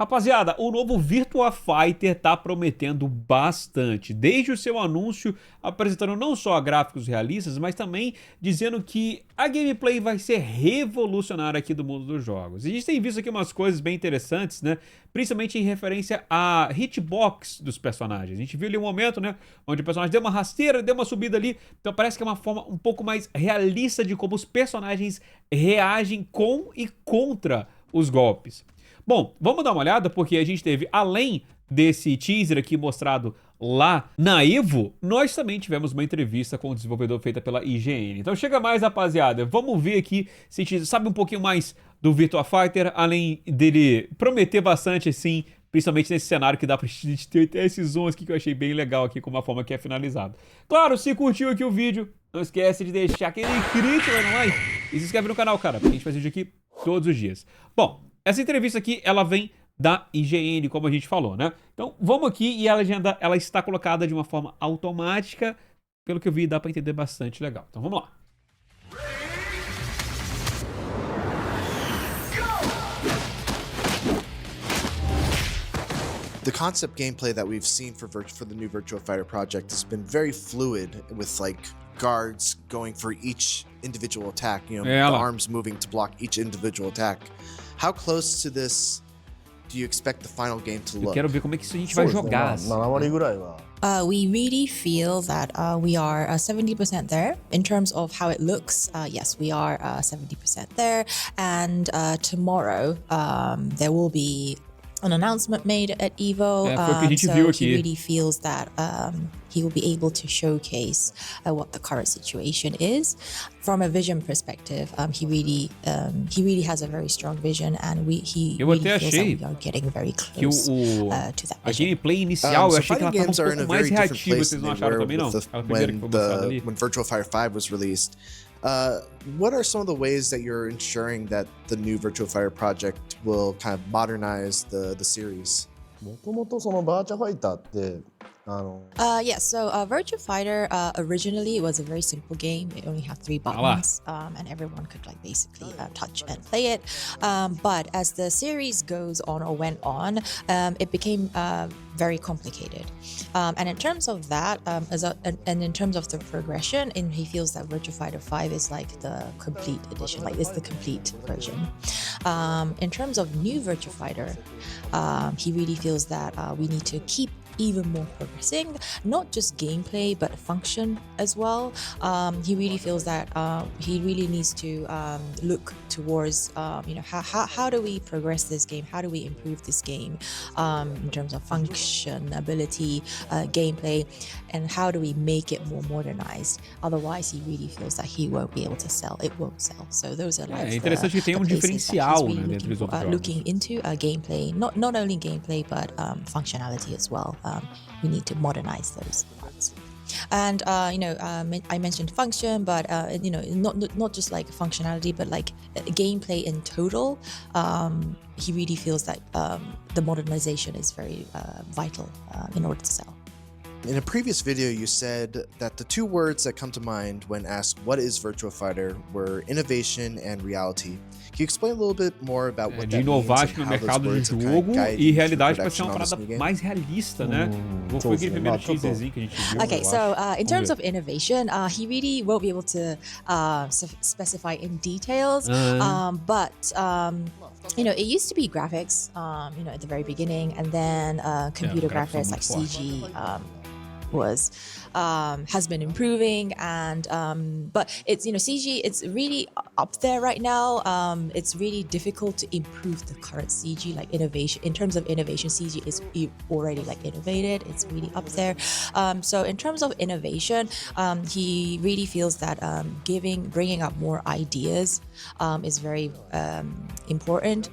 Rapaziada, o novo Virtua Fighter tá prometendo bastante, desde o seu anúncio apresentando não só gráficos realistas, mas também dizendo que a gameplay vai ser revolucionária aqui do mundo dos jogos. E a gente tem visto aqui umas coisas bem interessantes, né? Principalmente em referência à hitbox dos personagens. A gente viu ali um momento, né, onde o personagem deu uma rasteira, deu uma subida ali, então parece que é uma forma um pouco mais realista de como os personagens reagem com e contra os golpes. Bom, vamos dar uma olhada porque a gente teve, além desse teaser aqui mostrado lá na EVO, nós também tivemos uma entrevista com o desenvolvedor feita pela IGN. Então chega mais, rapaziada, vamos ver aqui se a gente sabe um pouquinho mais do Virtua Fighter, além dele prometer bastante assim, principalmente nesse cenário que dá pra gente ter até esses zooms aqui que eu achei bem legal aqui, como a forma que é finalizado. Claro, se curtiu aqui o vídeo, não esquece de deixar aquele crítico no like e se inscreve no canal, cara, porque a gente faz vídeo aqui todos os dias. Bom, essa entrevista aqui, ela vem da IGN, como a gente falou, né? Então, vamos aqui e a legenda, ela está colocada de uma forma automática. Pelo que eu vi, dá pra entender bastante legal. Então, vamos lá. The concept gameplay that we've seen for the new Virtua Fighter project has been very fluid, with like guards going for each individual attack, you know, the arms moving to block each individual attack. How close to this do you expect the final game to look? Eu quero ver como é que isso a gente vai jogar. We really feel that we are 70% there in terms of how it looks. Yes, we are 70% there, and tomorrow there will be an announcement made at EVO. So he really feels that he will be able to showcase what the current situation is. From a vision perspective, he really has a very strong vision, and he really feels that we are getting very close to that a vision. gameplay inicial, eu achei que ela tava um pouco mais reativa, vocês não acharam também, não? When Virtua Fighter 5 was released. What are some of the ways that you're ensuring that the new Virtua Fighter project will kind of modernize the series? Yeah, so Virtua Fighter originally was a very simple game. It only had 3 buttons, and everyone could like basically touch and play it. But as the series goes on or went on, it became very complicated. And in terms of that, and in terms of the progression, he feels that Virtua Fighter 5 is like the complete edition, like it's the complete version. In terms of new Virtua Fighter, he really feels that we need to keep even more progressing, not just gameplay but function as well. He really feels that he really needs to look towards you know, how do we progress this game, how do we improve this game in terms of function, ability, gameplay, and how do we make it more modernized. Otherwise he really feels that he won't be able to sell, it won't sell. So those are like interessante que tem diferencial, né, dentro dos outros jogos. Looking into gameplay, not only gameplay but functionality as well. We need to modernize those parts. And you know, I mentioned function, but you know, not just like functionality, but like gameplay in total. He really feels that the modernization is very vital in order to sell. In a previous video, you said that the 2 words that come to mind when asked what is Virtua Fighter were innovation and reality. Can you explain a little bit more about what that inovar no means mercado de jogo e realidade para ser uma parada mais realista, né? Foi aquele primeiro teaserzinho que a gente viu. Okay, so in terms of innovation, he really won't be able to specify in details, but you know, it used to be graphics, you know, at the very beginning, and then computer graphics like CG has been improving, and but it's, you know, CG, it's really up there right now. It's really difficult to improve the current CG, like innovation. In terms of innovation, CG is already like innovated, it's really up there. So in terms of innovation, he really feels that bringing up more ideas is very important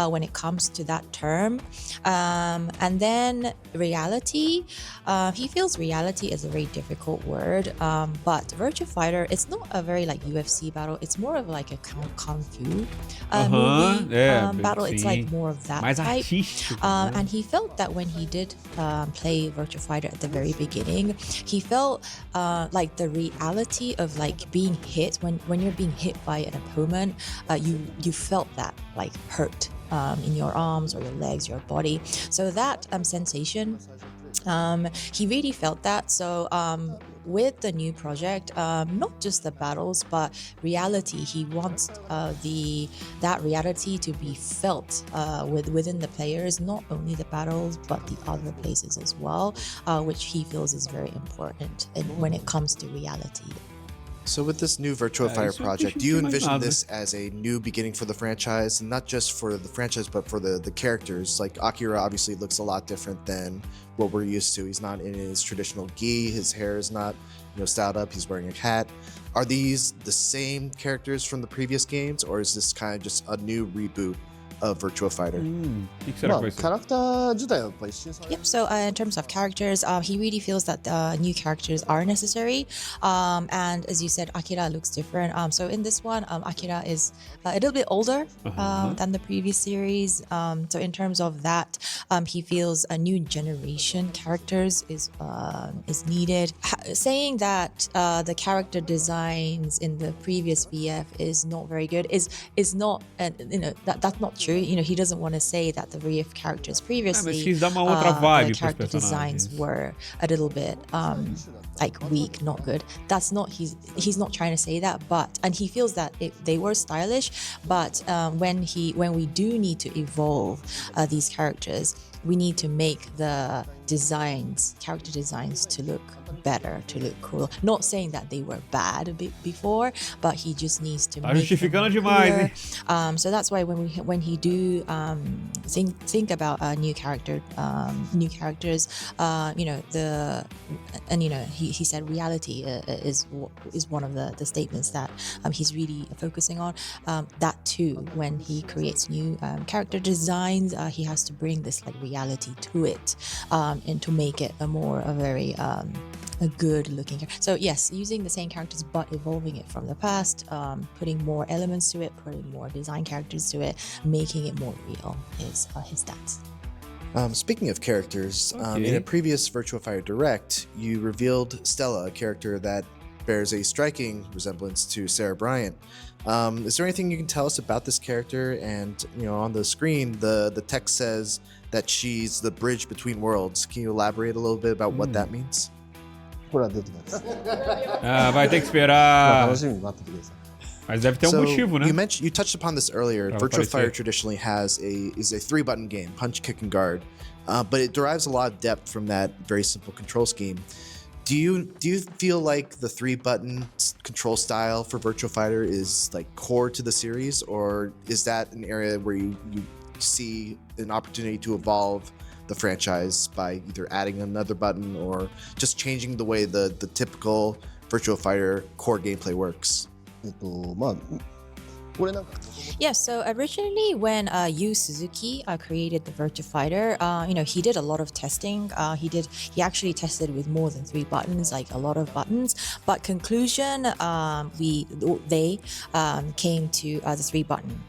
when it comes to that term. And then reality, he feels reality is a very difficult word, but Virtua Fighter, it's not a very like UFC battle, it's more of like a kung fu movie battle. It's like more of that type. And he felt that when he did play Virtua Fighter at the very beginning, he felt like the reality of like being hit, when you're being hit by an opponent, you felt that like hurt in your arms or your legs, your body. So that sensation, he really felt that. So with the new project, not just the battles, but reality. He wants that reality to be felt within the players, not only the battles, but the other places as well, which he feels is very important when it comes to reality. So with this new Virtua Fighter project, do you envision this as a new beginning for the franchise, and not just for the franchise, but for the characters? Like Akira obviously looks a lot different than what we're used to. He's not in his traditional gi, his hair is not, styled up, he's wearing a hat. Are these the same characters from the previous games, or is this kind of just a new reboot of Virtua Fighter? Yep, so in terms of characters, he really feels that new characters are necessary. And as you said, Akira looks different. So in this one, Akira is a little bit older than the previous series. So in terms of that, he feels a new generation characters is needed. Saying that the character designs in the previous VF is not very good is not, that's not true. He doesn't want to say that the VF characters previously, the character designs were a little bit like weak, not good. That's not, he's not trying to say that, and he feels that they were stylish, but when we do need to evolve these characters, we need to make the character designs to look better, to look cool. Not saying that they were bad before, but he just needs to make them cooler. So that's why when he do think about new characters, he said reality is one of the statements that he's really focusing on. That too, when he creates new character designs, he has to bring this like reality to it, and to make it a very a good looking character. So yes, using the same characters but evolving it from the past, putting more elements to it, putting more design characters to it, making it more real is his stance. Speaking of characters, in a previous Virtua Fighter Direct, you revealed Stella, a character that bears a striking resemblance to Sarah Bryant. Is there anything you can tell us about this character? And on the screen, the text says that she's the bridge between worlds. Can you elaborate a little bit about what that means? Vai ter que esperar. Mas deve ter motivo, né? You touched upon this earlier. Virtua Fighter traditionally is a 3-button game, punch, kick, and guard, but it derives a lot of depth from that very simple control scheme. Do you feel like the 3-button control style for Virtua Fighter is like core to the series, or is that an area where you see an opportunity to evolve the franchise by either adding another button or just changing the way the typical Virtua Fighter core gameplay works? Yeah, so originally when Yu Suzuki created the Virtua Fighter, he did a lot of testing. He actually tested with more than 3 buttons, like a lot of buttons. But conclusion, they came to the 3-button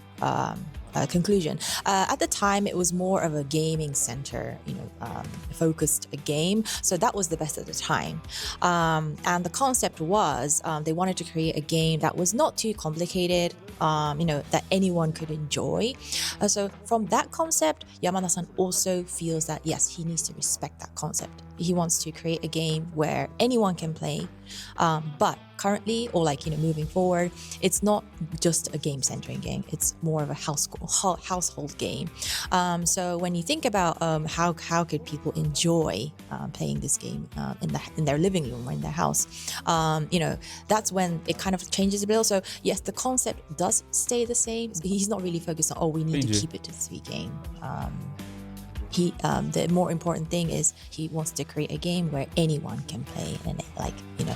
conclusion. At the time, it was more of a gaming center, focused game. So that was the best at the time. And the concept was they wanted to create a game that was not too complicated, that anyone could enjoy. So from that concept, Yamada-san also feels that, yes, he needs to respect that concept. He wants to create a game where anyone can play, but currently, or moving forward, it's not just a game-centering game. It's more of a household game. So when you think about how could people enjoy playing this game in their living room or in their house, that's when it kind of changes a bit. So yes, the concept does stay the same. He's not really focused on, we need to keep it to 3 game. The more important thing is he wants to create a game where anyone can play, and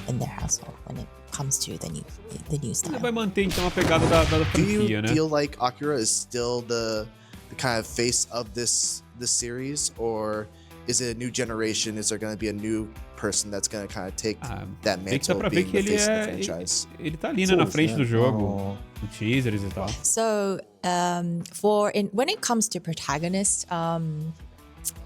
in their household when it comes to the new style. Ele vai manter então a pegada da franquia, né? Do you feel like Akira is still the kind of face of this series, or is it a new generation? Is there going to be a new person that's going to kind of take that mantle of being the face of the franchise? Ele tá ali na frente do jogo, no teasers e tal. So when it comes to protagonists,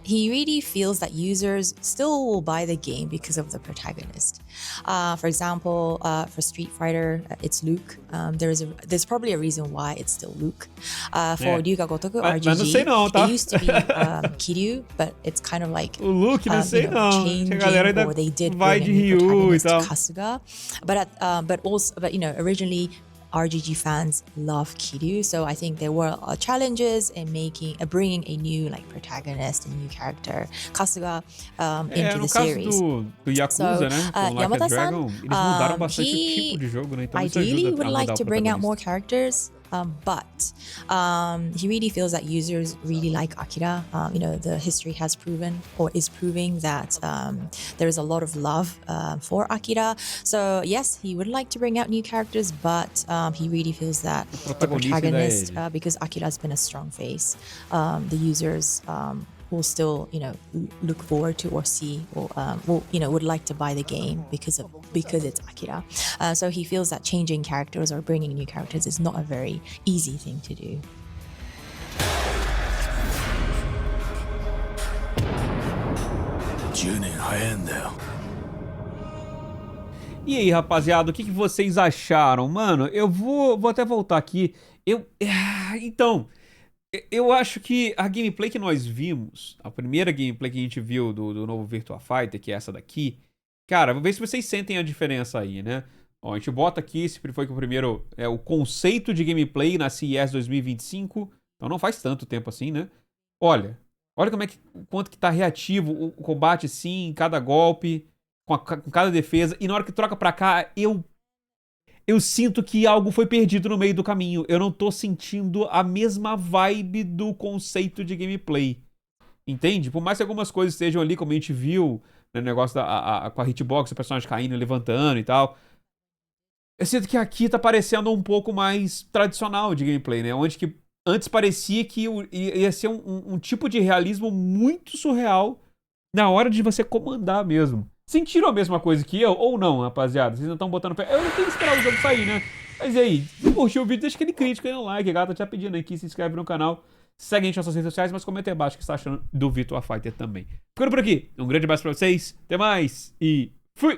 he really feels that users still will buy the game because of the protagonist. For example, for Street Fighter, it's Luke. There's probably a reason why it's still Luke. For Ryuga Gotoku RPG, it used to be Kiryu, but it's kind of like Luke, changing, or they did bring a new protagonist, Kasuga. But originally RGG fans love Kiryu, so I think there were challenges in bringing a new protagonist, a new character, Kasuga, into the series. Do Yakuza, Yamada-san, he ideally would like to bring out more characters. But he really feels that users really like Akira. The history has proven or is proving that there is a lot of love for Akira. So yes, he would like to bring out new characters, but he really feels that the protagonist, because Akira has been a strong face, the users will still, look forward to or see or, would like to buy the game because it's Akira. So he feels that changing characters or bringing new characters is not a very easy thing to do. E aí, rapaziada, o que vocês acharam? Mano, eu vou até voltar aqui. Então, eu acho que a gameplay que nós vimos, a primeira gameplay que a gente viu do novo Virtua Fighter, que é essa daqui, cara, vou ver se vocês sentem a diferença aí, né? Ó, a gente bota aqui, esse foi que o primeiro, o conceito de gameplay na CES 2025, então não faz tanto tempo assim, né? Olha quanto que tá reativo o combate, sim, cada golpe, com cada defesa, e na hora que troca pra cá, eu sinto que algo foi perdido no meio do caminho. Eu não tô sentindo a mesma vibe do conceito de gameplay. Entende? Por mais que algumas coisas estejam ali, como a gente viu, no negócio com a hitbox, o personagem caindo e levantando e tal. Eu sinto que aqui tá parecendo um pouco mais tradicional de gameplay, né? Onde que antes parecia que ia ser um tipo de realismo muito surreal na hora de você comandar mesmo. Sentiram a mesma coisa que eu ou não, rapaziada? Vocês não estão botando fé? Eu não tenho que esperar o jogo sair, né? Mas e aí? Se curtiu o vídeo, deixa aquele crítico aí no like. A gata tá pedindo aqui, se inscreve no canal. Segue a gente nas suas redes sociais, mas comenta aí abaixo o que você tá achando do Virtua Fighter também. Ficando por aqui. Um grande abraço pra vocês. Até mais e fui!